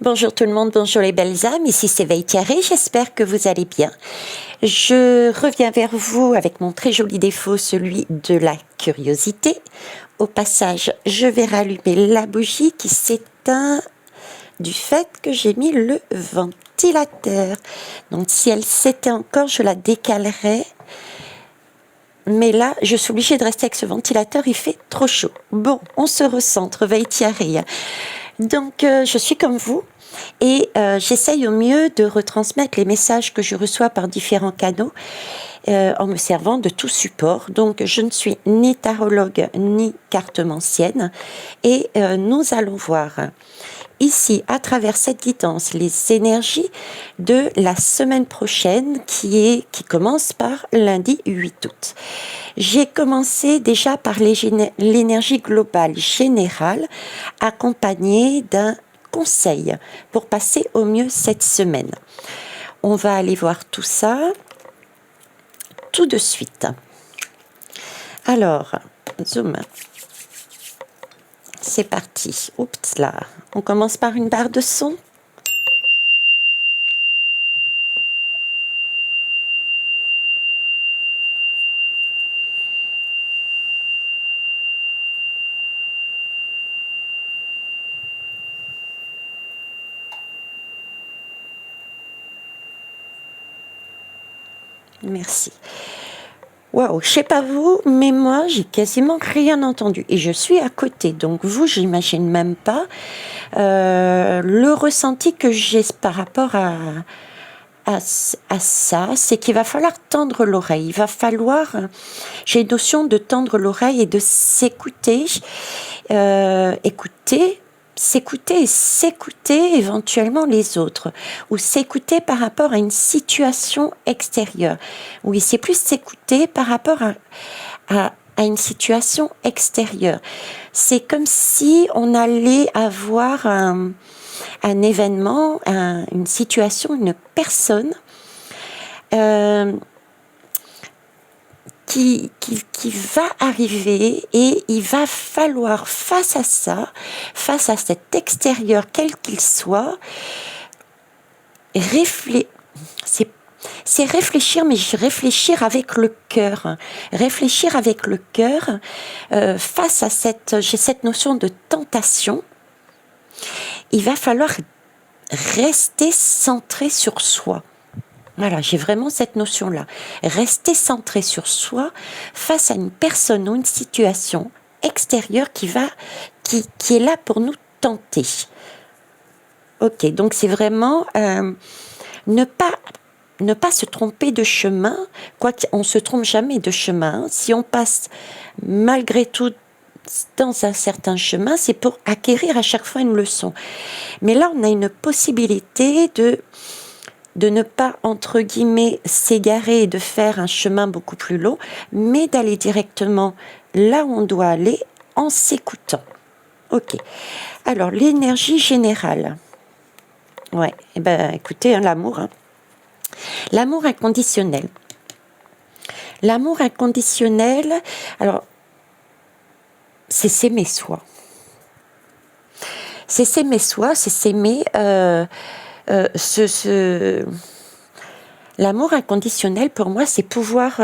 Bonjour tout le monde, bonjour les belles âmes, ici c'est Veille Thierry, j'espère que vous allez bien. Je reviens vers vous avec mon très joli défaut, celui de la curiosité. Au passage, je vais rallumer la bougie qui s'éteint du fait que j'ai mis le ventilateur. Donc si elle s'éteint encore, je la décalerai. Mais là, je suis obligée de rester avec ce ventilateur, il fait trop chaud. Bon, on se recentre, Veille Thierry. Donc, je suis comme vous et j'essaye au mieux de retransmettre les messages que je reçois par différents canaux en me servant de tout support. Donc, je ne suis ni tarologue ni cartomancienne et nous allons voir ici, à travers cette guidance, les énergies de la semaine prochaine qui commence par lundi 8 août. J'ai commencé déjà par l'énergie globale générale accompagnée d'un conseil pour passer au mieux cette semaine. On va aller voir tout ça tout de suite. Alors, zoom. C'est parti. Oups là. On commence par une barre de son. Merci. Waouh, je sais pas vous, mais moi, j'ai quasiment rien entendu. Et je suis à côté. Donc vous, j'imagine même pas le ressenti que j'ai par rapport à ça, c'est qu'il va falloir tendre l'oreille. Il va falloir, j'ai une notion de tendre l'oreille et de s'écouter, s'écouter et s'écouter éventuellement les autres, ou s'écouter par rapport à une situation extérieure. Oui, c'est plus s'écouter par rapport à une situation extérieure. C'est comme si on allait avoir un événement, une situation, une personne qui va arriver et il va falloir face à ça, face à cet extérieur quel qu'il soit, c'est réfléchir, mais réfléchir avec le cœur. Réfléchir avec le cœur face à j'ai cette notion de tentation. Il va falloir rester centré sur soi. Voilà, j'ai vraiment cette notion-là. Rester centré sur soi face à une personne ou une situation extérieure qui est là pour nous tenter. Ok, donc c'est vraiment ne pas se tromper de chemin, quoiqu'on ne se trompe jamais de chemin. Si on passe malgré tout dans un certain chemin, c'est pour acquérir à chaque fois une leçon. Mais là, on a une possibilité de ne pas, entre guillemets, s'égarer et de faire un chemin beaucoup plus long, mais d'aller directement là où on doit aller en s'écoutant. Ok. Alors, l'énergie générale. Ouais, eh ben, écoutez, hein, l'amour. Hein. L'amour inconditionnel. L'amour inconditionnel, alors, c'est s'aimer soi. C'est s'aimer soi, c'est s'aimer... L'amour inconditionnel, pour moi, c'est pouvoir...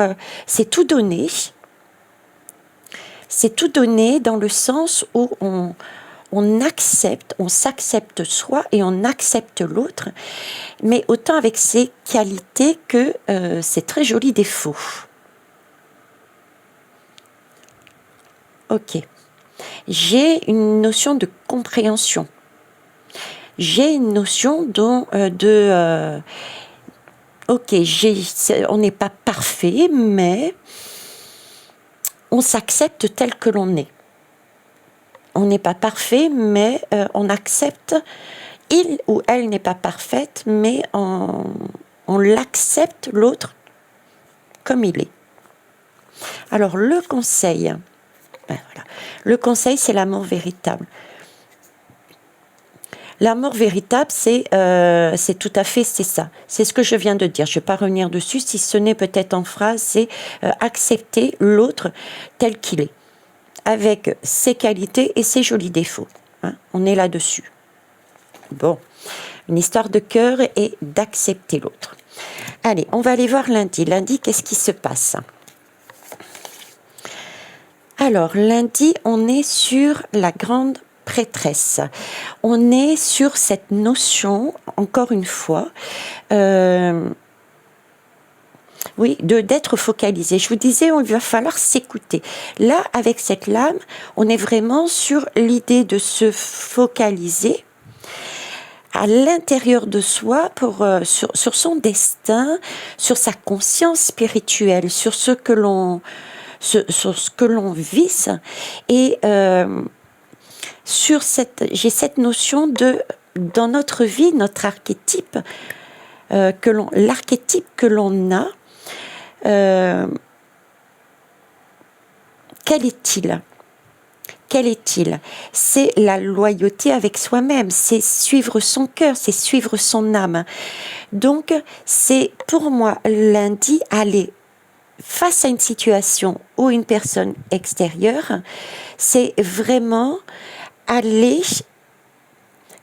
c'est tout donner. C'est tout donner dans le sens où on s'accepte soi et on accepte l'autre, mais autant avec ses qualités que ses très jolis défauts. Ok. J'ai une notion de compréhension. J'ai une notion ok, on n'est pas parfait, mais on s'accepte tel que l'on est. On n'est pas parfait, mais on accepte, il ou elle n'est pas parfaite, mais on l'accepte, l'autre, comme il est. Alors, le conseil, voilà. Le conseil, c'est l'amour véritable. L'amour véritable, c'est tout à fait, c'est ça. C'est ce que je viens de dire. Je ne vais pas revenir dessus, si ce n'est peut-être en phrase, c'est accepter l'autre tel qu'il est, avec ses qualités et ses jolis défauts. Hein, on est là-dessus. Bon, une histoire de cœur et d'accepter l'autre. Allez, on va aller voir lundi. Lundi, qu'est-ce qui se passe? Alors, lundi, on est sur la grande prêtresse. On est sur cette notion, encore une fois, oui, d'être focalisé. Je vous disais, il va falloir s'écouter. Là, avec cette lame, on est vraiment sur l'idée de se focaliser à l'intérieur de soi sur son destin, sur sa conscience spirituelle, sur ce que l'on vise. Et j'ai cette notion dans notre vie, notre archétype, l'archétype que l'on a, quel est-il? Quel est-il? C'est la loyauté avec soi-même, c'est suivre son cœur, c'est suivre son âme. Donc, c'est pour moi lundi aller face à une situation ou une personne extérieure, c'est vraiment aller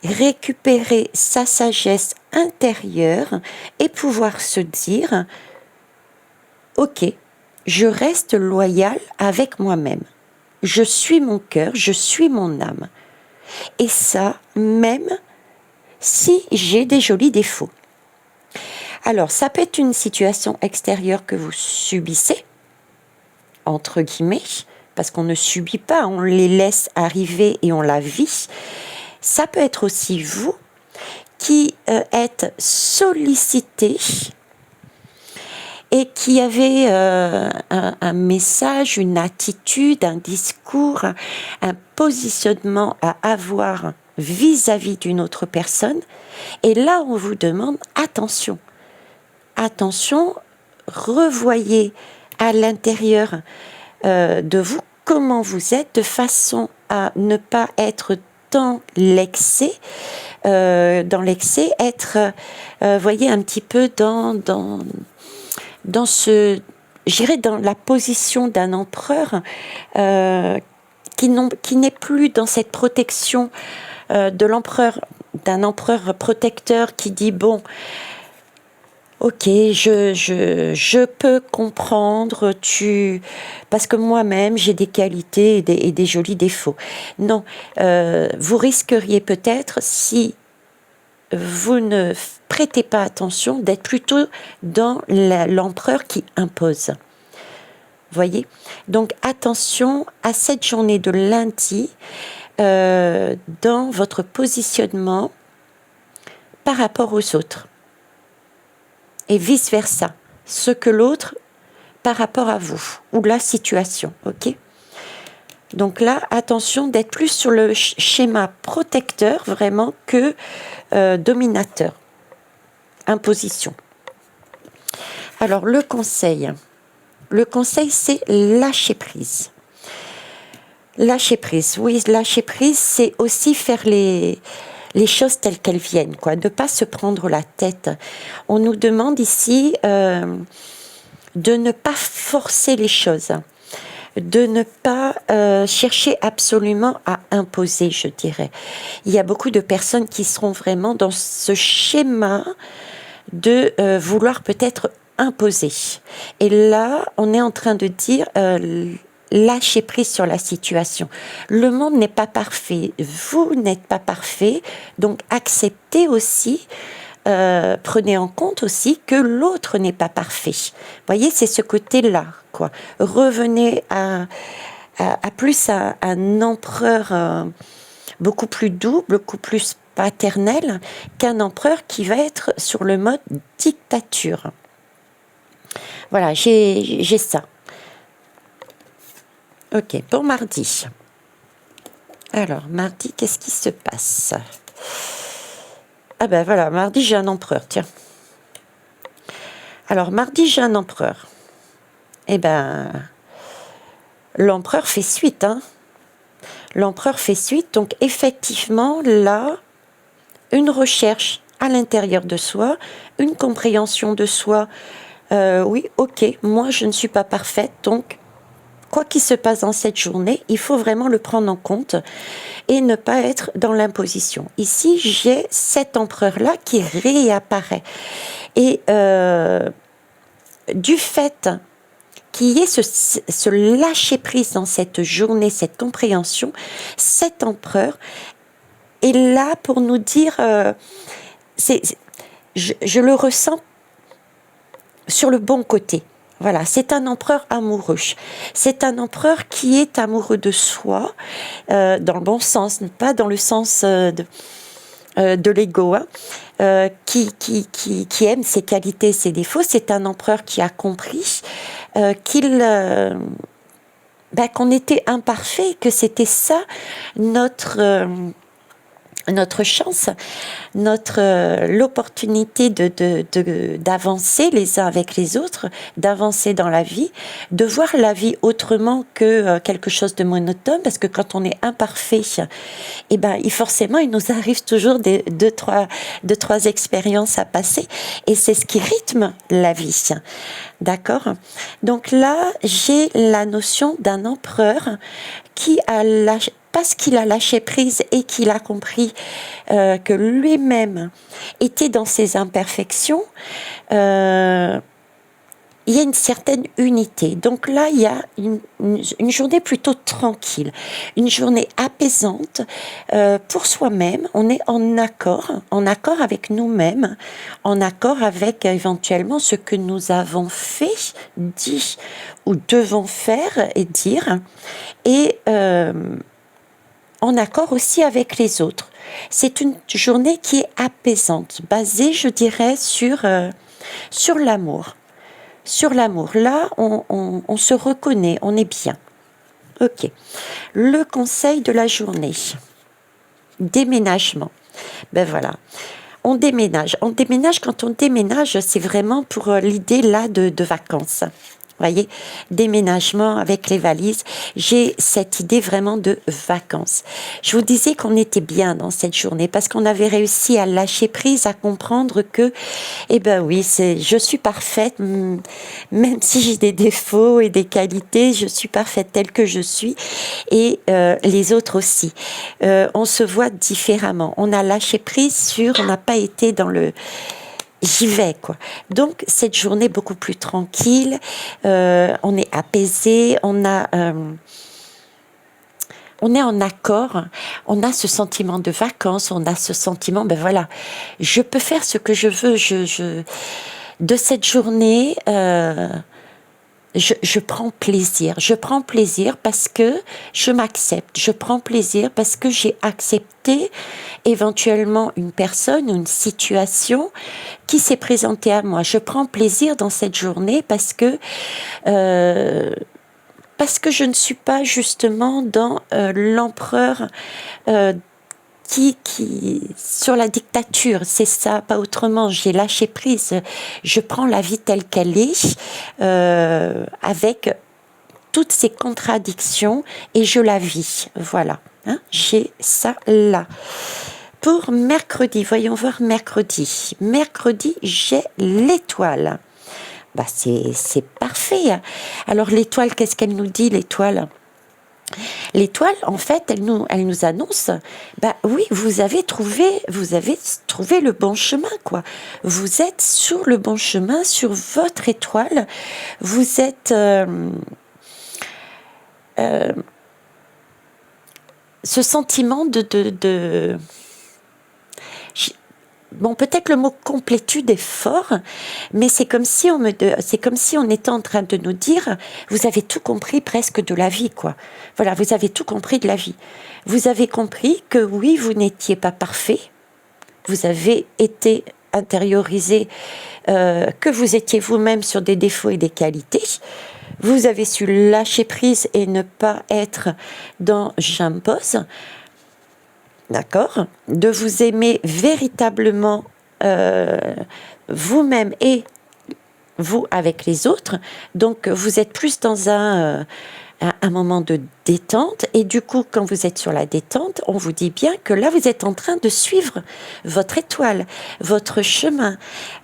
récupérer sa sagesse intérieure et pouvoir se dire « Ok, je reste loyal avec moi-même. Je suis mon cœur, je suis mon âme. » Et ça, même si j'ai des jolis défauts. Alors, ça peut être une situation extérieure que vous subissez, entre guillemets, parce qu'on ne subit pas, on les laisse arriver et on la vit. Ça peut être aussi vous qui êtes sollicité et qui avez un message, une attitude, un discours, un positionnement à avoir vis-à-vis d'une autre personne. Et là, on vous demande attention. Attention, revoyez à l'intérieur de vous comment vous êtes de façon à ne pas être dans l'excès, être, voyez, un petit peu dans j'irais dans la position d'un empereur qui n'est plus dans cette protection d'un empereur protecteur qui dit bon, ok, je peux comprendre, parce que moi-même j'ai des qualités et des jolis défauts. Non, vous risqueriez peut-être, si vous ne prêtez pas attention, d'être plutôt dans l'empereur qui impose. Voyez? Donc attention à cette journée de lundi dans votre positionnement par rapport aux autres. Et vice-versa, ce que l'autre par rapport à vous, ou la situation, ok? Donc là, attention d'être plus sur le schéma protecteur vraiment que dominateur, imposition. Alors le conseil, c'est lâcher prise. Lâcher prise, oui, lâcher prise, c'est aussi faire les choses telles qu'elles viennent, quoi, de ne pas se prendre la tête. On nous demande ici de ne pas forcer les choses, de ne pas chercher absolument à imposer, je dirais. Il y a beaucoup de personnes qui seront vraiment dans ce schéma de vouloir peut-être imposer. Et là, on est en train de dire lâcher prise sur la situation. Le monde n'est pas parfait, vous n'êtes pas parfait, donc acceptez aussi, prenez en compte aussi que l'autre n'est pas parfait. Vous voyez, c'est ce côté-là, quoi. Revenez à plus à un empereur beaucoup plus doux, beaucoup plus paternel qu'un empereur qui va être sur le mode dictature. Voilà, j'ai ça. Ok, pour mardi. Alors, mardi, qu'est-ce qui se passe? Ah ben voilà, mardi, j'ai un empereur, tiens. Alors, mardi, j'ai un empereur. Eh ben, l'empereur fait suite, hein. L'empereur fait suite, donc effectivement, là, une recherche à l'intérieur de soi, une compréhension de soi. Oui, ok, moi, je ne suis pas parfaite, donc quoi qu'il se passe dans cette journée, il faut vraiment le prendre en compte et ne pas être dans l'imposition. Ici, j'ai cet empereur-là qui réapparaît. Et du fait qu'il y ait ce lâcher-prise dans cette journée, cette compréhension, cet empereur est là pour nous dire, je le ressens sur le bon côté. Voilà, c'est un empereur amoureux. C'est un empereur qui est amoureux de soi, dans le bon sens, pas dans le sens de l'ego, hein, qui aime ses qualités, ses défauts. C'est un empereur qui a compris qu'on était imparfait, que c'était ça notre chance, l'opportunité d'avancer les uns avec les autres, d'avancer dans la vie, de voir la vie autrement que quelque chose de monotone, parce que quand on est imparfait, forcément il nous arrive toujours deux, trois expériences à passer, et c'est ce qui rythme la vie. D'accord? Donc là, j'ai la notion d'un empereur qui parce qu'il a lâché prise et qu'il a compris que lui-même était dans ses imperfections, il y a une certaine unité. Donc là, il y a une journée plutôt tranquille, une journée apaisante pour soi-même. On est en accord avec nous-mêmes, en accord avec éventuellement ce que nous avons fait, dit ou devons faire et dire, et en accord aussi avec les autres. C'est une journée qui est apaisante, basée, je dirais, sur l'amour. Sur l'amour, là, on se reconnaît, on est bien. Ok. Le conseil de la journée. Déménagement. Ben voilà. On déménage. Quand on déménage, c'est vraiment pour l'idée là de vacances. Voyez, déménagement avec les valises, j'ai cette idée vraiment de vacances. Je vous disais qu'on était bien dans cette journée parce qu'on avait réussi à lâcher prise, à comprendre que, oui, je suis parfaite, même si j'ai des défauts et des qualités, je suis parfaite telle que je suis, et les autres aussi. On se voit différemment. On a lâché prise on n'a pas été dans le j'y vais, quoi. Donc, cette journée beaucoup plus tranquille, on est apaisé, on est en accord, on a ce sentiment de vacances, on a ce sentiment, je peux faire ce que je veux, de cette journée, je prends plaisir parce que je m'accepte, je prends plaisir parce que j'ai accepté éventuellement une personne ou une situation qui s'est présentée à moi. Je prends plaisir dans cette journée parce que je ne suis pas justement dans l'empereur qui sur la dictature, c'est ça, pas autrement. J'ai lâché prise, je prends la vie telle qu'elle est, avec toutes ces contradictions, et je la vis. Voilà, hein, j'ai ça là. Pour mercredi, voyons voir mercredi. Mercredi, j'ai l'étoile. C'est parfait. Alors l'étoile, qu'est-ce qu'elle nous dit, l'étoile ? L'étoile, en fait, elle nous annonce, oui, vous avez trouvé le bon chemin, quoi. Vous êtes sur le bon chemin, sur votre étoile. Vous êtes ce sentiment bon, peut-être le mot complétude est fort, mais c'est comme si on était en train de nous dire, vous avez tout compris presque de la vie, quoi. Voilà, vous avez tout compris de la vie. Vous avez compris que oui, vous n'étiez pas parfait. Vous avez été intériorisé que vous étiez vous-même sur des défauts et des qualités. Vous avez su lâcher prise et ne pas être dans j'impose. D'accord ? De vous aimer véritablement vous-même et vous avec les autres. Donc, vous êtes plus dans un moment de détente. Et du coup, quand vous êtes sur la détente, on vous dit bien que là, vous êtes en train de suivre votre étoile, votre chemin.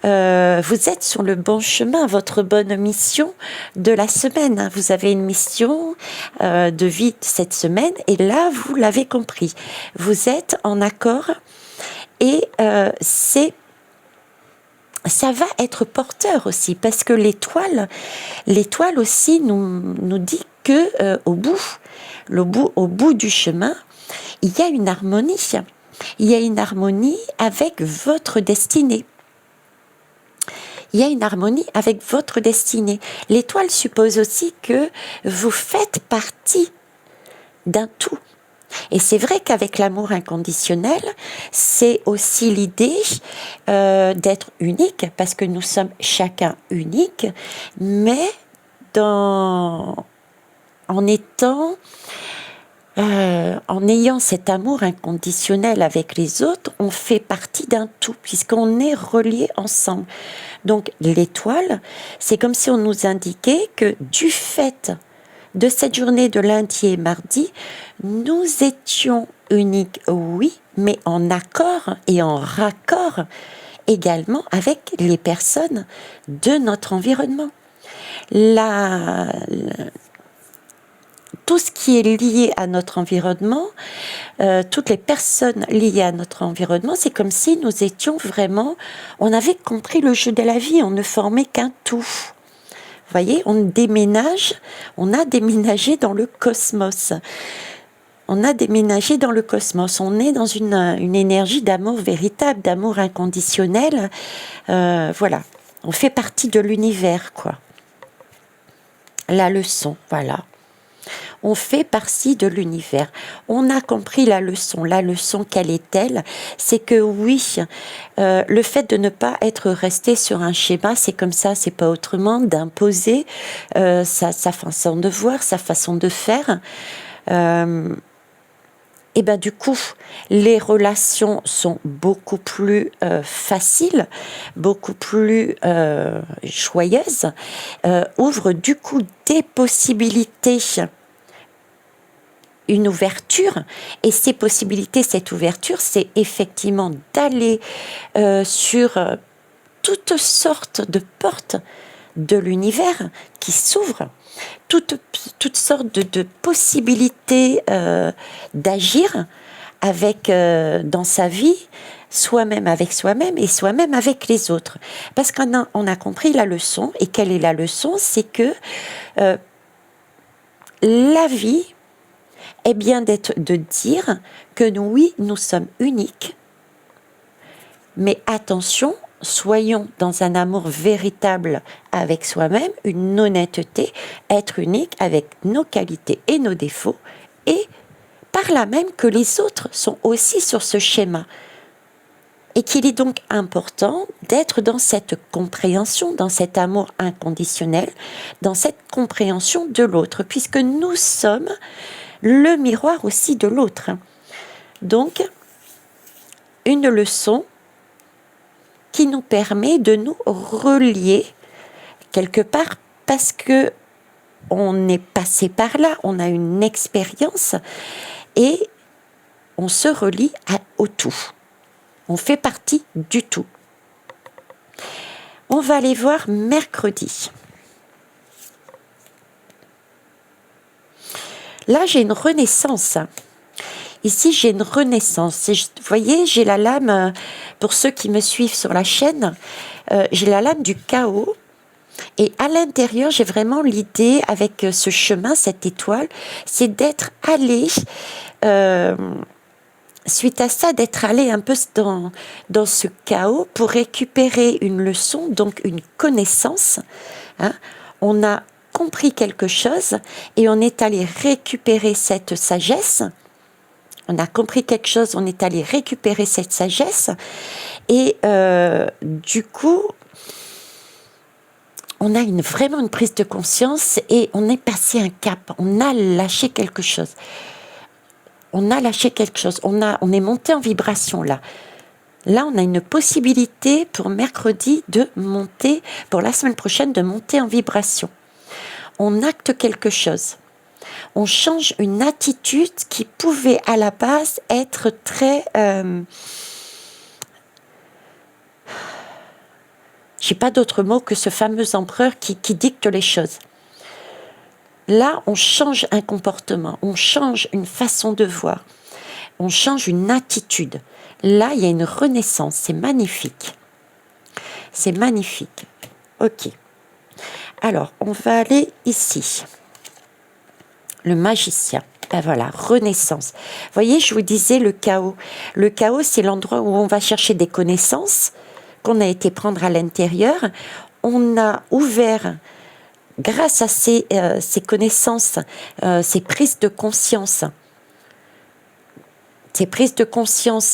Vous êtes sur le bon chemin, votre bonne mission de la semaine. Vous avez une mission de vie cette semaine et là, vous l'avez compris. Vous êtes en accord et ça va être porteur aussi, parce que l'étoile aussi nous dit que au bout du chemin, il y a une harmonie. Il y a une harmonie avec votre destinée. Il y a une harmonie avec votre destinée. L'étoile suppose aussi que vous faites partie d'un tout. Et c'est vrai qu'avec l'amour inconditionnel, c'est aussi l'idée d'être unique, parce que nous sommes chacun unique, mais en ayant cet amour inconditionnel avec les autres, on fait partie d'un tout, puisqu'on est reliés ensemble. Donc l'étoile, c'est comme si on nous indiquait que du fait de cette journée de lundi et mardi, nous étions uniques, oui, mais en accord et en raccord également avec les personnes de notre environnement. Tout ce qui est lié à notre environnement, toutes les personnes liées à notre environnement, c'est comme si nous étions vraiment, on avait compris le jeu de la vie, on ne formait qu'un tout. Vous voyez, on a déménagé dans le cosmos. On a déménagé dans le cosmos. On est dans une énergie d'amour véritable, d'amour inconditionnel. Voilà, on fait partie de l'univers, quoi. La leçon, voilà. On fait partie de l'univers. On a compris la leçon. La leçon, quelle est-elle? C'est que oui, le fait de ne pas être resté sur un schéma, c'est comme ça, c'est pas autrement, d'imposer sa façon de voir, sa façon de faire. Et ben du coup, les relations sont beaucoup plus faciles, beaucoup plus joyeuses, ouvrent du coup des possibilités, une ouverture, et ces possibilités, cette ouverture, c'est effectivement d'aller sur toutes sortes de portes de l'univers qui s'ouvrent, toutes sortes de possibilités d'agir dans sa vie, soi-même avec soi-même et soi-même avec les autres. Parce qu'on a compris la leçon, et quelle est la leçon? C'est que la vie est bien de dire que oui, nous sommes uniques, mais attention, soyons dans un amour véritable avec soi-même, une honnêteté, être unique avec nos qualités et nos défauts, et par là même que les autres sont aussi sur ce schéma. Et qu'il est donc important d'être dans cette compréhension, dans cet amour inconditionnel, dans cette compréhension de l'autre, puisque nous sommes le miroir aussi de l'autre. Donc, une leçon qui nous permet de nous relier quelque part, parce que on est passé par là, on a une expérience et on se relie au tout. On fait partie du tout. On va aller voir mercredi. Là, j'ai une renaissance. Ici, j'ai une renaissance. Vous voyez, j'ai la lame, pour ceux qui me suivent sur la chaîne, j'ai la lame du chaos. Et à l'intérieur, j'ai vraiment l'idée, avec ce chemin, cette étoile, c'est d'être allé, suite à ça, d'être allé un peu dans ce chaos pour récupérer une leçon, donc une connaissance. Hein. On a compris quelque chose et on est allé récupérer cette sagesse. On a compris quelque chose, on est allé récupérer cette sagesse. Et du coup, on a vraiment une prise de conscience et on est passé un cap. On a lâché quelque chose. On est monté en vibration là. Là, on a une possibilité pour mercredi pour la semaine prochaine, de monter en vibration. On acte quelque chose. on change une attitude qui pouvait à la base être très... j'ai pas d'autre mot que ce fameux empereur qui dicte les choses. Là, on change un comportement, on change une façon de voir, on change une attitude. Là, il y a une renaissance, c'est magnifique. C'est magnifique. Ok. Alors, on va aller ici. Le magicien. Ben voilà, renaissance. Vous voyez, je vous disais le chaos. Le chaos, c'est l'endroit où on va chercher des connaissances qu'on a été prendre à l'intérieur. On a ouvert, grâce à ces connaissances, ces prises de conscience,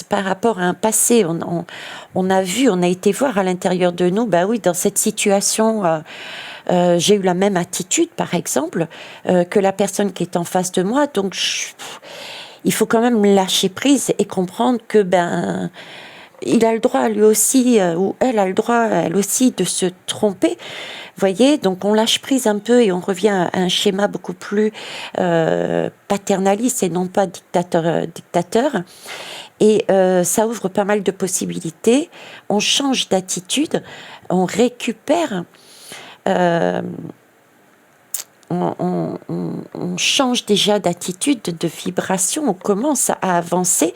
par rapport à un passé, on a vu, on a été voir à l'intérieur de nous, bah oui, dans cette situation, j'ai eu la même attitude, par exemple, que la personne qui est en face de moi, donc il faut quand même lâcher prise et comprendre que il a le droit lui aussi, ou elle a le droit elle aussi de se tromper. Voyez, donc on lâche prise un peu et on revient à un schéma beaucoup plus paternaliste et non pas dictateur. Et ça ouvre pas mal de possibilités. On change d'attitude, on récupère, on change déjà d'attitude, de vibration, on commence à avancer,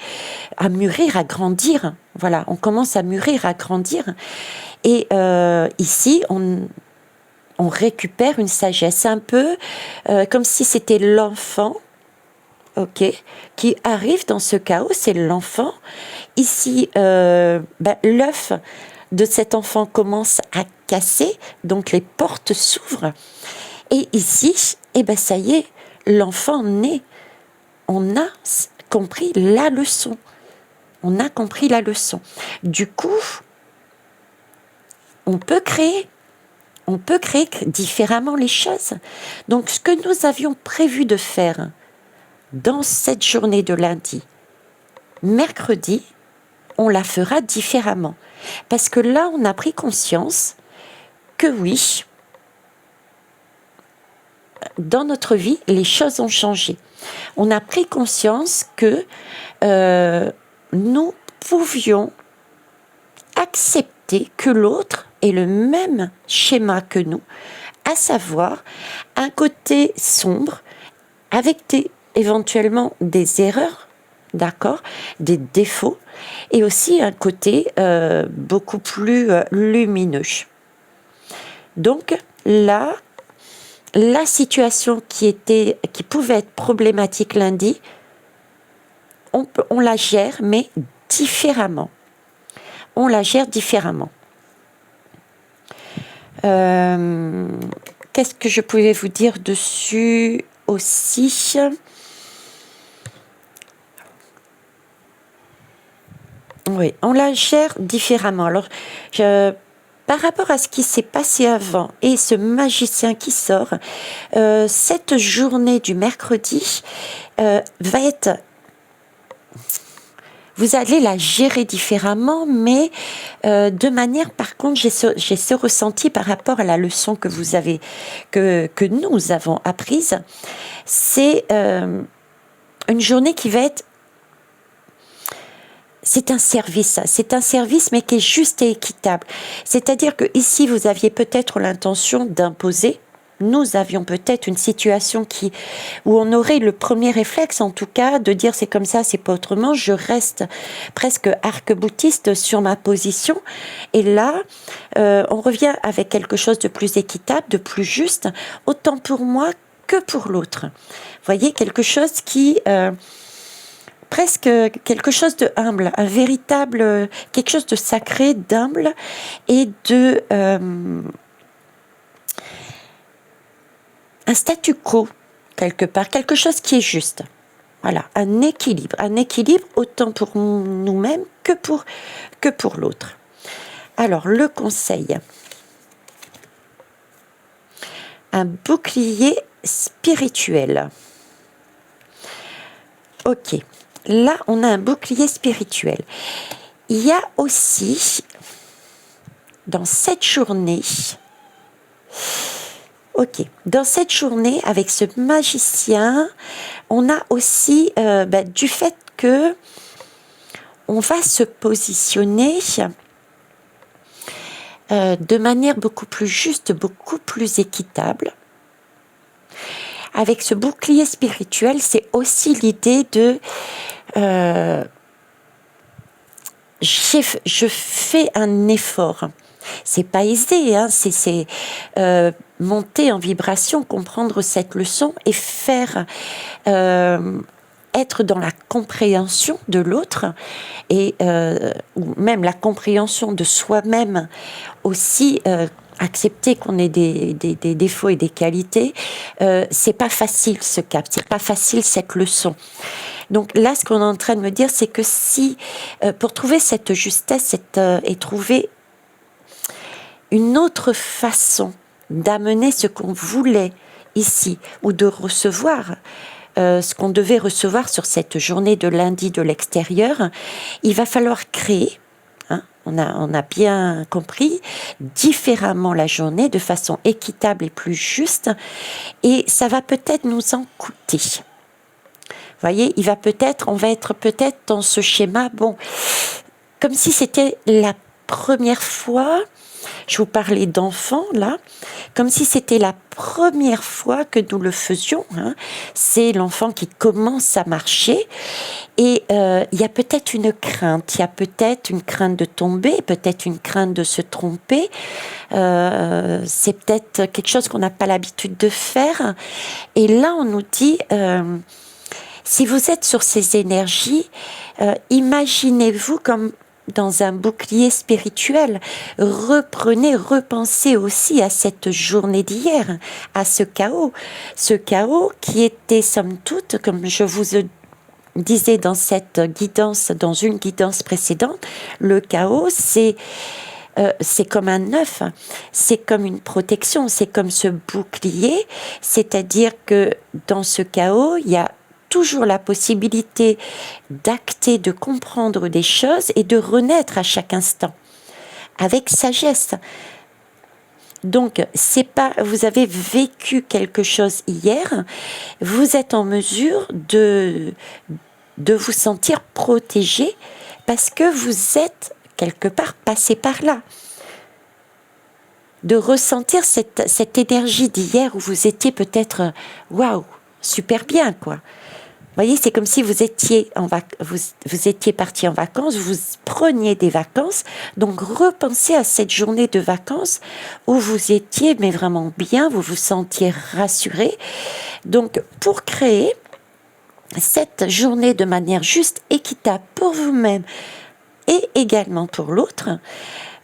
à mûrir, à grandir. Voilà, on commence à mûrir, à grandir. Et ici, on récupère une sagesse, un peu comme si c'était l'enfant, ok, qui arrive dans ce chaos, c'est l'enfant. Ici, l'œuf de cet enfant commence à casser, donc les portes s'ouvrent. Et ici, ça y est, l'enfant naît. On a compris la leçon. On a compris la leçon. Du coup, on peut créer différemment les choses. Donc, ce que nous avions prévu de faire dans cette journée de lundi, mercredi, on la fera différemment. Parce que là, on a pris conscience que oui, dans notre vie, les choses ont changé. On a pris conscience que nous pouvions accepter que l'autre ait le même schéma que nous, à savoir un côté sombre, avec éventuellement des erreurs, d'accord, des défauts, et aussi un côté beaucoup plus lumineux. Donc là, la situation qui pouvait être problématique lundi, on la gère, mais différemment. On la gère différemment. Qu'est-ce que je pouvais vous dire dessus aussi ? Oui, on la gère différemment. Alors, par rapport à ce qui s'est passé avant et ce magicien qui sort, cette journée du mercredi va être... Vous allez la gérer différemment, mais de manière, par contre, j'ai ce ressenti par rapport à la leçon que nous avons apprise. C'est une journée qui va être... C'est un service, mais qui est juste et équitable. C'est-à-dire que ici, vous aviez peut-être l'intention d'imposer. Nous avions peut-être une situation où on aurait le premier réflexe, en tout cas, de dire c'est comme ça, c'est pas autrement. Je reste presque arc-boutiste sur ma position. Et là, on revient avec quelque chose de plus équitable, de plus juste, autant pour moi que pour l'autre. Vous voyez, quelque chose qui... presque quelque chose de humble, un véritable, quelque chose de sacré, d'humble et de un statu quo quelque part, quelque chose qui est juste. Voilà, un équilibre autant pour nous-mêmes que pour l'autre. Alors le conseil, un bouclier spirituel. Ok. Là, on a un bouclier spirituel. Il y a aussi, dans cette journée, Ok, dans cette journée, avec ce magicien, on a aussi du fait que on va se positionner de manière beaucoup plus juste, beaucoup plus équitable. Avec ce bouclier spirituel, c'est aussi l'idée de je fais un effort. C'est pas aisé, hein, c'est monter en vibration, comprendre cette leçon et faire être dans la compréhension de l'autre et ou même la compréhension de soi-même aussi. Accepter qu'on ait des défauts et des qualités, c'est pas facile ce cap, c'est pas facile cette leçon. Donc là, ce qu'on est en train de me dire, c'est que si, pour trouver cette justesse et trouver une autre façon d'amener ce qu'on voulait ici, ou de recevoir ce qu'on devait recevoir sur cette journée de lundi de l'extérieur, il va falloir créer, hein, on a bien compris, différemment la journée, de façon équitable et plus juste, et ça va peut-être nous en coûter. Vous voyez, on va être peut-être dans ce schéma, comme si c'était la première fois, je vous parlais d'enfants là, comme si c'était la première fois que nous le faisions, hein. C'est l'enfant qui commence à marcher et il y a peut-être une crainte, de tomber, peut-être une crainte de se tromper, c'est peut-être quelque chose qu'on n'a pas l'habitude de faire, et là on nous dit... si vous êtes sur ces énergies, imaginez-vous comme dans un bouclier spirituel. Repensez aussi à cette journée d'hier, à ce chaos. Ce chaos qui était, somme toute, comme je vous disais dans une guidance précédente, le chaos, c'est comme un œuf, c'est comme une protection, c'est comme ce bouclier, c'est-à-dire que dans ce chaos, il y a toujours la possibilité d'acter, de comprendre des choses et de renaître à chaque instant, avec sagesse. Donc, c'est pas, vous avez vécu quelque chose hier, vous êtes en mesure de vous sentir protégé parce que vous êtes quelque part passé par là. De ressentir cette énergie d'hier où vous étiez peut-être, waouh, super bien, quoi. Vous voyez, c'est comme si vous étiez vous étiez parti en vacances, vous preniez des vacances, donc repensez à cette journée de vacances où vous étiez mais vraiment bien, vous vous sentiez rassuré. Donc, pour créer cette journée de manière juste, équitable pour vous-même et également pour l'autre,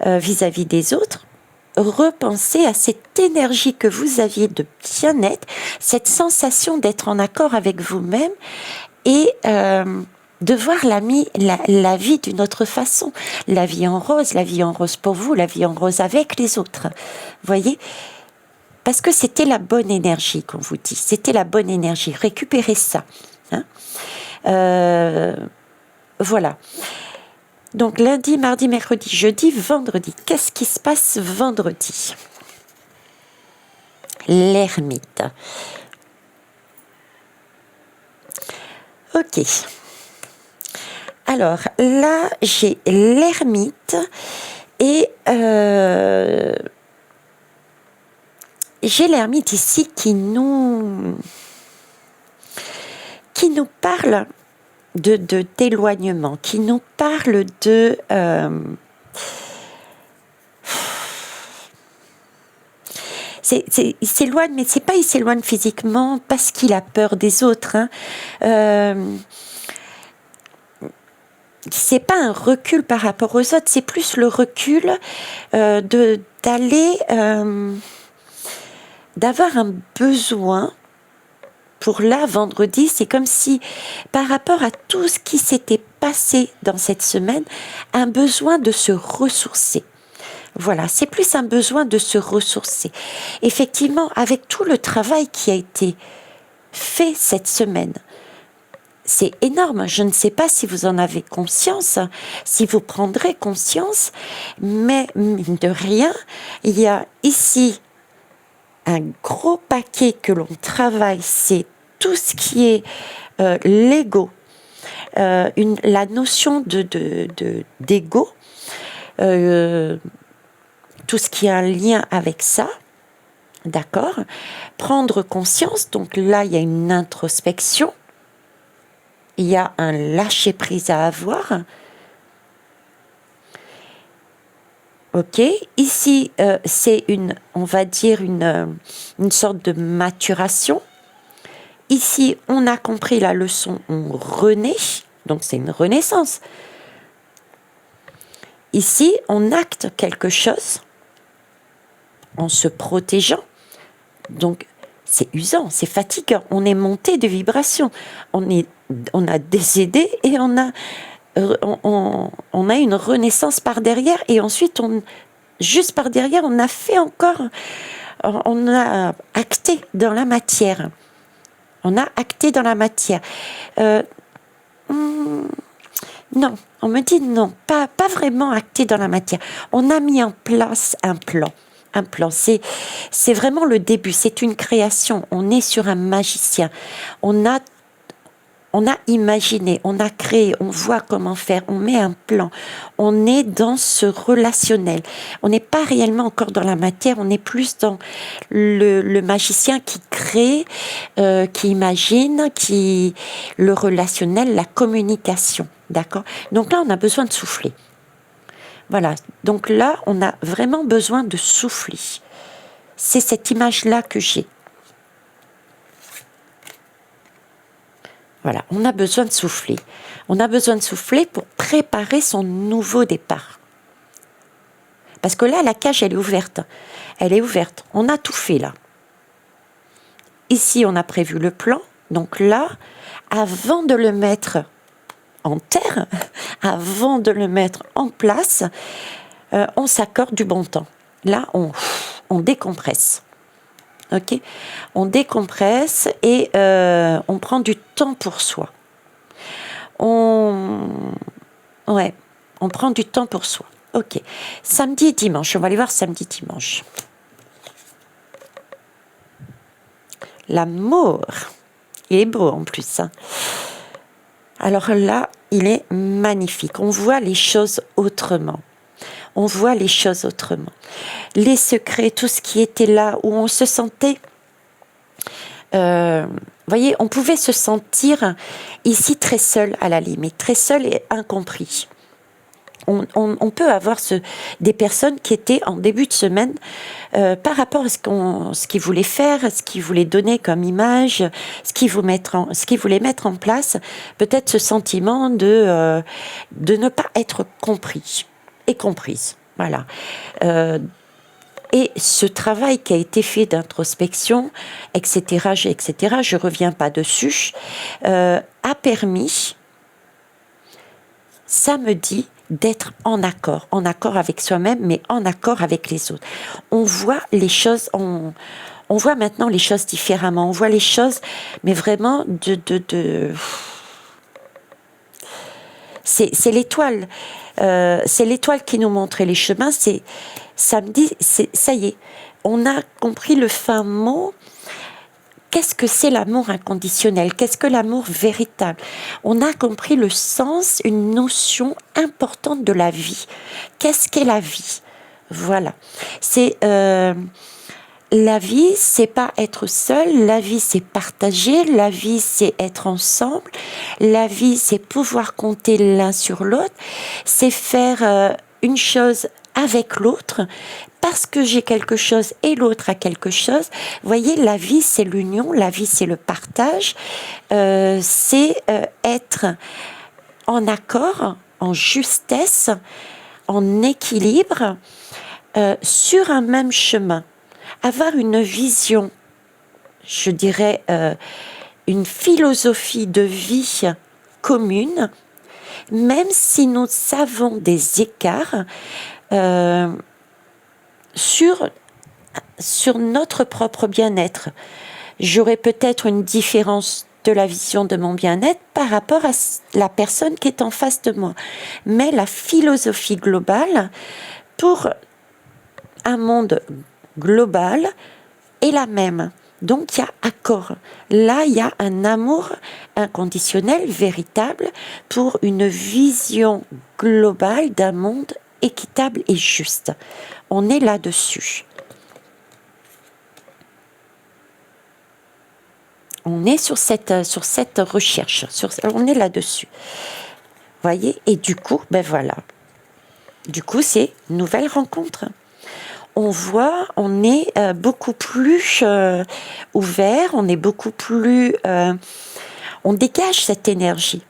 vis-à-vis des autres, repensez à cette énergie que vous aviez de bien-être, cette sensation d'être en accord avec vous-même et de voir la vie d'une autre façon. La vie en rose pour vous, la vie en rose avec les autres. Vous voyez ? Parce que c'était la bonne énergie qu'on vous dit. C'était la bonne énergie. Récupérez ça. Hein ? Voilà. Donc lundi, mardi, mercredi, jeudi, vendredi. Qu'est-ce qui se passe vendredi ? L'ermite. Ok. Alors là, j'ai l'ermite et j'ai l'ermite ici qui nous parle d'éloignement, qui nous parle de il s'éloigne, mais c'est pas il s'éloigne physiquement parce qu'il a peur des autres, hein. C'est pas un recul par rapport aux autres, c'est plus le recul d'avoir un besoin. Pour là, vendredi, c'est comme si, par rapport à tout ce qui s'était passé dans cette semaine, un besoin de se ressourcer. Voilà, c'est plus un besoin de se ressourcer. Effectivement, avec tout le travail qui a été fait cette semaine, c'est énorme. Je ne sais pas si vous en avez conscience, si vous prendrez conscience, mais mine de rien, il y a ici un gros paquet que l'on travaille, c'est tout ce qui est l'ego, la notion d'ego, tout ce qui a un lien avec ça, d'accord? Prendre conscience, donc là, il y a une introspection, il y a un lâcher-prise à avoir. Ok, ici, c'est on va dire une sorte de maturation. Ici, on a compris la leçon, on renaît, donc c'est une renaissance. Ici, on acte quelque chose en se protégeant. Donc, c'est usant, c'est fatigant. On est monté de vibrations. On a décédé et on a une renaissance par derrière. Et ensuite, juste par derrière, on a fait encore... On a acté dans la matière. On a acté dans la matière. Non, on me dit non, pas vraiment acté dans la matière. On a mis en place un plan. Un plan, c'est vraiment le début, c'est une création. On est sur un magicien. On a imaginé, on a créé, on voit comment faire, on met un plan. On est dans ce relationnel. On n'est pas réellement encore dans la matière, on est plus dans le magicien qui crée, qui imagine, le relationnel, la communication. D'accord ? Donc là, on a besoin de souffler. Voilà, donc là, on a vraiment besoin de souffler. C'est cette image-là que j'ai. Voilà, on a besoin de souffler. On a besoin de souffler pour préparer son nouveau départ. Parce que là, la cage, elle est ouverte. Elle est ouverte. On a tout fait, là. Ici, on a prévu le plan. Donc là, avant de le mettre en terre, avant de le mettre en place, on s'accorde du bon temps. Là, on décompresse. Ok ? On décompresse et on prend du temps pour soi. On prend du temps pour soi. Ok. Samedi et dimanche. On va aller voir samedi, dimanche. L'amour. Il est beau en plus. Hein. Alors là, il est magnifique. On voit les choses autrement. On voit les choses autrement. Les secrets, tout ce qui était là, où on se sentait... voyez, on pouvait se sentir ici très seul à la limite, très seul et incompris. On peut avoir des personnes qui étaient en début de semaine par rapport à ce qu'ils voulaient faire, ce qu'ils voulaient donner comme image, ce qu'ils voulaient mettre en place, peut-être ce sentiment de ne pas être compris et comprise. Voilà. Et ce travail qui a été fait d'introspection, etc., je reviens pas dessus, a permis, samedi, d'être en accord avec soi-même, mais en accord avec les autres. On voit les choses, on voit maintenant les choses différemment, on voit les choses, mais vraiment c'est l'étoile. C'est l'étoile qui nous montrait les chemins. C'est samedi, ça y est, on a compris le fin mot. Qu'est-ce que c'est l'amour inconditionnel? Qu'est-ce que l'amour véritable? On a compris le sens, une notion importante de la vie. Qu'est-ce qu'est la vie? Voilà. C'est la vie, c'est pas être seul. La vie, c'est partager. La vie, c'est être ensemble. La vie, c'est pouvoir compter l'un sur l'autre. C'est faire une chose avec l'autre, parce que j'ai quelque chose et l'autre a quelque chose. Vous voyez, la vie, c'est l'union, la vie, c'est le partage, c'est être en accord, en justesse, en équilibre, sur un même chemin. Avoir une vision, je dirais, une philosophie de vie commune, même si nous avons des écarts, sur notre propre bien-être. J'aurais peut-être une différence de la vision de mon bien-être par rapport à la personne qui est en face de moi. Mais la philosophie globale, pour un monde global, est la même. Donc il y a accord. Là, il y a un amour inconditionnel, véritable, pour une vision globale d'un monde équitable et juste. On est là-dessus. On est sur cette recherche, on est là-dessus. Voyez? Et du coup, ben voilà. Du coup, c'est une nouvelle rencontre. On voit, on est beaucoup plus ouvert, on est beaucoup plus... on dégage cette énergie.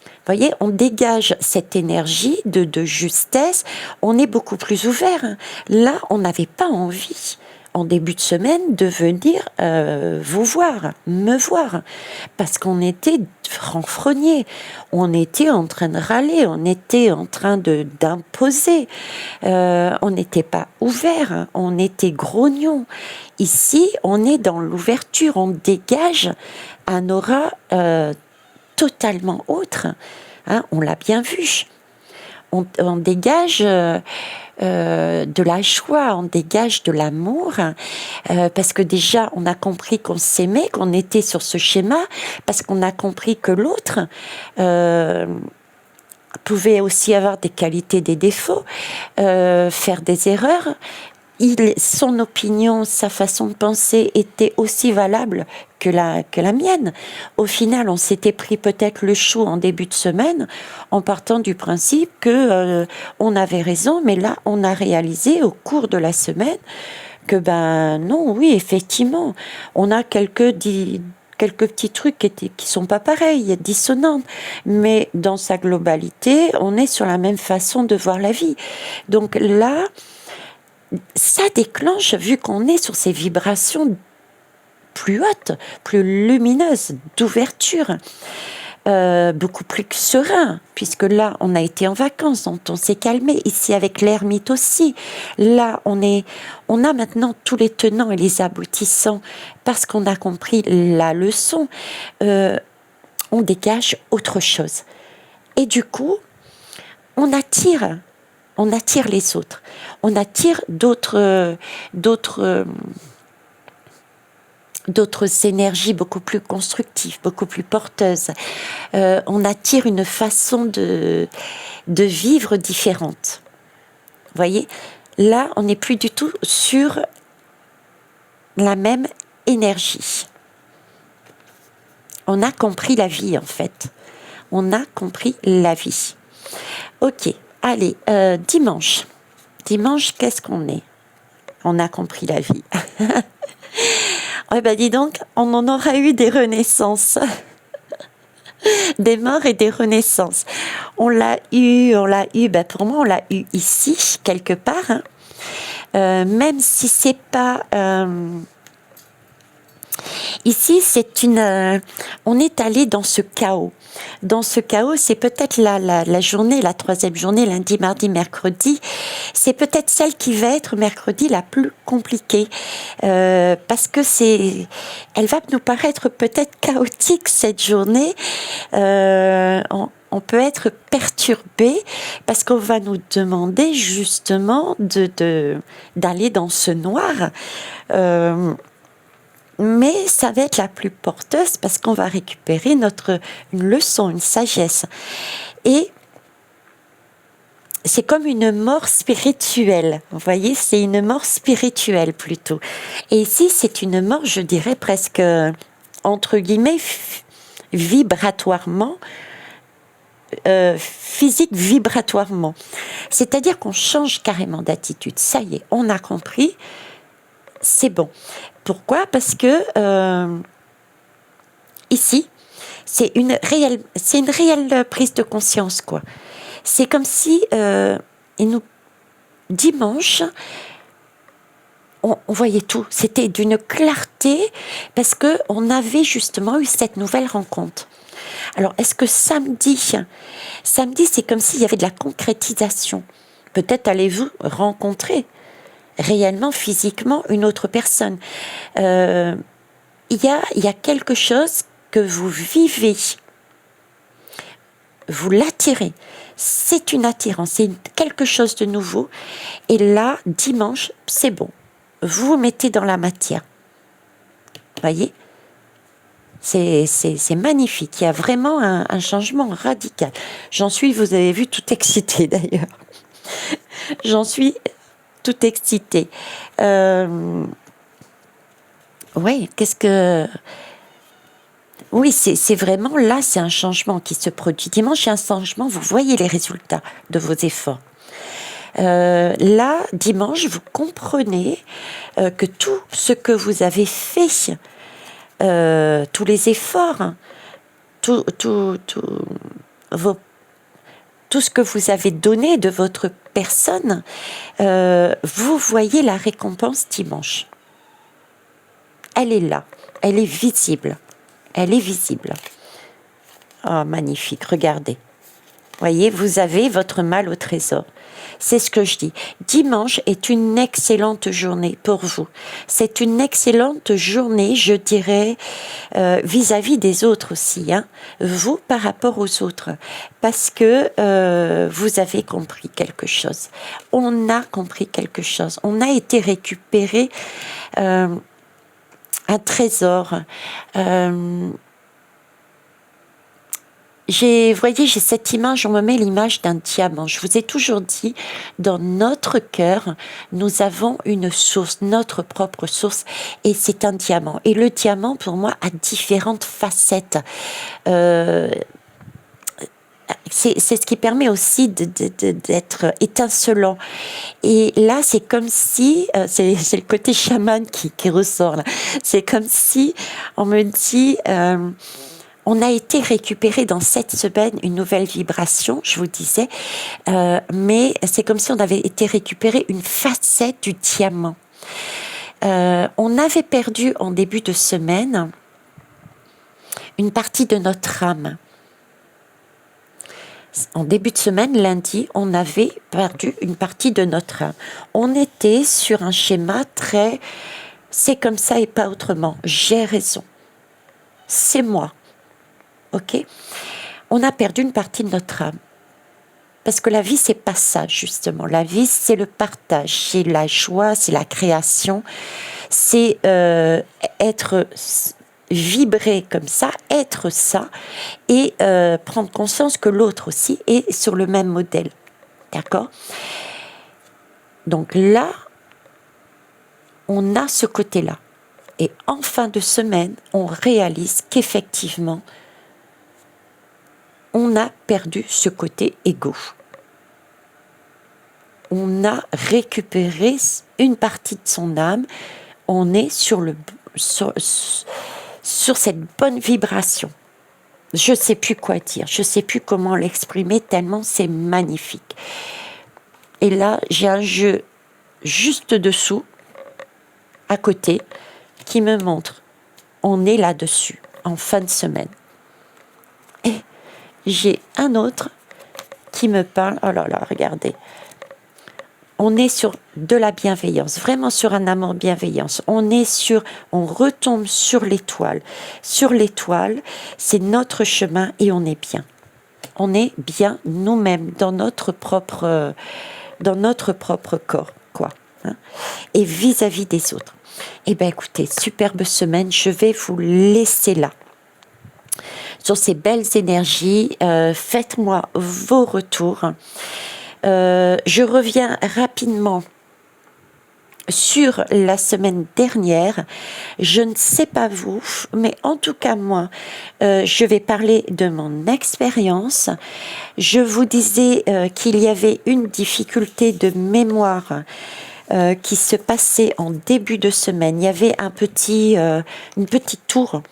Vous voyez, on dégage cette énergie de justesse, on est beaucoup plus ouvert. Là, on n'avait pas envie, en début de semaine, de venir vous voir, me voir, parce qu'on était renfrognés, on était en train de râler, on était en train d'imposer, on n'était pas ouvert, on était grognon. Ici, on est dans l'ouverture, on dégage un aura totalement autre. Hein, on l'a bien vu. On dégage de la joie, on dégage de l'amour, parce que déjà on a compris qu'on s'aimait, qu'on était sur ce schéma, parce qu'on a compris que l'autre pouvait aussi avoir des qualités, des défauts, faire des erreurs. Son opinion, sa façon de penser était aussi valable que la mienne. Au final, on s'était pris peut-être le chou en début de semaine en partant du principe que on avait raison, mais là, on a réalisé au cours de la semaine que ben non, oui, effectivement, on a quelques petits trucs qui sont pas pareils, dissonants, mais dans sa globalité, on est sur la même façon de voir la vie. Donc là, ça déclenche, vu qu'on est sur ces vibrations plus hautes, plus lumineuses, d'ouverture, beaucoup plus serein, puisque là, on a été en vacances, on s'est calmé, ici avec l'ermite aussi. Là, on a maintenant tous les tenants et les aboutissants, parce qu'on a compris la leçon, on dégage autre chose. Et du coup, on attire les autres, on attire d'autres énergies beaucoup plus constructives, beaucoup plus porteuses. On attire une façon de vivre différente. Vous voyez, là, on n'est plus du tout sur la même énergie. On a compris la vie, en fait. On a compris la vie. Ok. Allez, dimanche. Dimanche, qu'est-ce qu'on est? On a compris la vie. Eh ben dis donc, on en aura eu des renaissances. Des morts et des renaissances. On l'a eu, ben pour moi, on l'a eu ici, quelque part. Hein. Même si c'est pas... Ici, on est allé dans ce chaos. Dans ce chaos, c'est peut-être la journée, la troisième journée, lundi, mardi, mercredi. C'est peut-être celle qui va être mercredi la plus compliquée. Parce que elle va nous paraître peut-être chaotique cette journée. On peut être perturbé parce qu'on va nous demander justement d'aller dans ce noir. Mais ça va être la plus porteuse parce qu'on va récupérer une leçon, une sagesse. Et c'est comme une mort spirituelle. Vous voyez, c'est une mort spirituelle plutôt. Et ici, c'est une mort, je dirais presque, entre guillemets, vibratoirement, physique vibratoirement. C'est-à-dire qu'on change carrément d'attitude. Ça y est, on a compris, c'est bon. Pourquoi? Parce que ici, c'est une réelle prise de conscience, quoi. C'est comme si dimanche, on voyait tout. C'était d'une clarté parce que on avait justement eu cette nouvelle rencontre. Alors, est-ce que samedi, c'est comme s'il y avait de la concrétisation. Peut-être allez-vous rencontrer réellement, physiquement, une autre personne. Il y a quelque chose que vous vivez. Vous l'attirez. C'est une attirance, c'est quelque chose de nouveau. Et là, dimanche, c'est bon. vous vous mettez dans la matière. Voyez, c'est magnifique. Il y a vraiment un changement radical. J'en suis, vous avez vu, tout excitée d'ailleurs. J'en suis tout excitée. Oui, qu'est-ce que... Oui, c'est vraiment là, c'est un changement qui se produit. Dimanche, il y a un changement, vous voyez les résultats de vos efforts. Là, dimanche, vous comprenez que tout ce que vous avez fait, tous les efforts, tout ce que vous avez donné de votre personne, vous voyez la récompense dimanche. Elle est là, elle est visible. Elle est visible. Oh, magnifique, regardez. Voyez, vous avez votre mal au trésor. C'est ce que je dis. Dimanche est une excellente journée pour vous. C'est une excellente journée, je dirais, vis-à-vis des autres aussi. Hein. Vous par rapport aux autres. Parce que vous avez compris quelque chose. On a compris quelque chose. On a été récupéré un trésor. Vous voyez, j'ai cette image, on me met l'image d'un diamant. Je vous ai toujours dit, dans notre cœur, nous avons une source, notre propre source, et c'est un diamant. Et le diamant, pour moi, a différentes facettes. C'est ce qui permet aussi d'être étincelant. Et là, c'est comme si, c'est le côté chaman qui ressort là. C'est comme si on me dit, on a été récupéré dans cette semaine une nouvelle vibration, je vous disais, mais c'est comme si on avait été récupéré une facette du diamant. On avait perdu en début de semaine une partie de notre âme. En début de semaine, lundi, on avait perdu une partie de notre âme. On était sur un schéma très « c'est comme ça et pas autrement, j'ai raison, c'est moi ». Ok ? On a perdu une partie de notre âme. Parce que la vie, c'est pas ça, justement. La vie, c'est le partage, c'est la joie, c'est la création, c'est être... vibrer comme ça, être ça, et prendre conscience que l'autre aussi est sur le même modèle. D'accord ? Donc là, on a ce côté-là. Et en fin de semaine, on réalise qu'effectivement, on a perdu ce côté égo. On a récupéré une partie de son âme. On est sur cette bonne vibration. Je ne sais plus quoi dire, je ne sais plus comment l'exprimer tellement c'est magnifique. Et là, j'ai un jeu juste dessous, à côté, qui me montre, on est là-dessus, en fin de semaine. Et j'ai un autre qui me parle, oh là là, regardez. On est sur de la bienveillance, vraiment sur un amour bienveillance. On retombe sur l'étoile. Sur l'étoile, c'est notre chemin et on est bien. On est bien nous-mêmes dans notre propre corps, quoi. Hein. Et vis-à-vis des autres. Eh bien, écoutez, superbe semaine. Je vais vous laisser là. Sur ces belles énergies, faites-moi vos retours. Je reviens rapidement sur la semaine dernière. Je ne sais pas vous, mais en tout cas moi, je vais parler de mon expérience. Je vous disais qu'il y avait une difficulté de mémoire qui se passait en début de semaine. Il y avait une petite tour.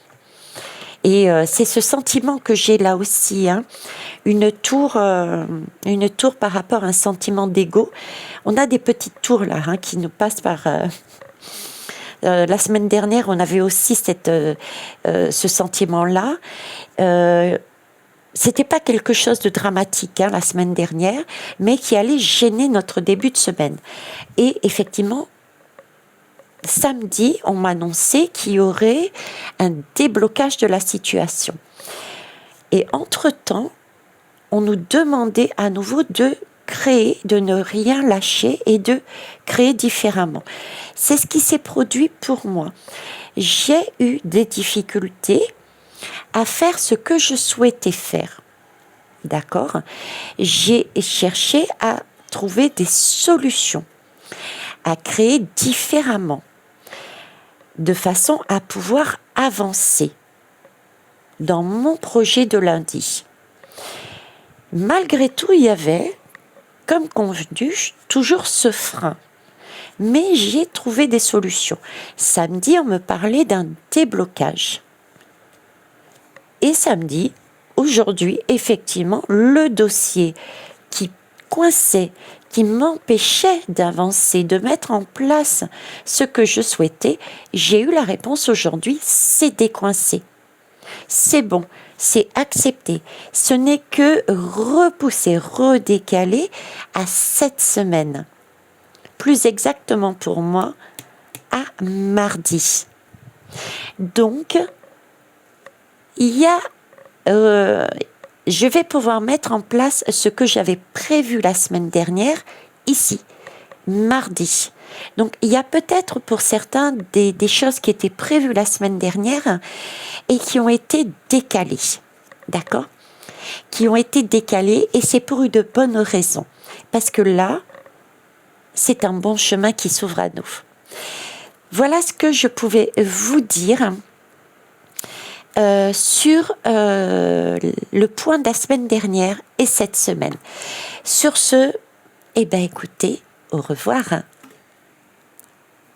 Et c'est ce sentiment que j'ai là aussi, hein. Une tour par rapport à un sentiment d'ego. On a des petites tours là, hein, qui nous passent par... la semaine dernière, on avait aussi ce sentiment-là. C'était pas quelque chose de dramatique, hein, la semaine dernière, mais qui allait gêner notre début de semaine. Et effectivement, samedi, on m'a annoncé qu'il y aurait un déblocage de la situation. Et entre-temps, on nous demandait à nouveau de créer, de ne rien lâcher et de créer différemment. C'est ce qui s'est produit pour moi. J'ai eu des difficultés à faire ce que je souhaitais faire. D'accord? J'ai cherché à trouver des solutions, à créer différemment, de façon à pouvoir avancer dans mon projet de lundi. Malgré tout, il y avait, comme convenu, toujours ce frein. Mais j'ai trouvé des solutions. Samedi, on me parlait d'un déblocage. Et samedi, aujourd'hui, effectivement, le dossier qui coinçait, qui m'empêchait d'avancer, de mettre en place ce que je souhaitais, j'ai eu la réponse aujourd'hui, c'est décoincé. C'est bon, c'est accepté. Ce n'est que repousser, redécaler à cette semaine. Plus exactement pour moi, à mardi. Donc, il y a... je vais pouvoir mettre en place ce que j'avais prévu la semaine dernière, ici, mardi. Donc, il y a peut-être pour certains des choses qui étaient prévues la semaine dernière et qui ont été décalées. D'accord? Qui ont été décalées et c'est pour de bonnes raisons. Parce que là, c'est un bon chemin qui s'ouvre à nous. Voilà ce que je pouvais vous dire sur le point de la semaine dernière et cette semaine. Sur ce, eh bien écoutez, au revoir.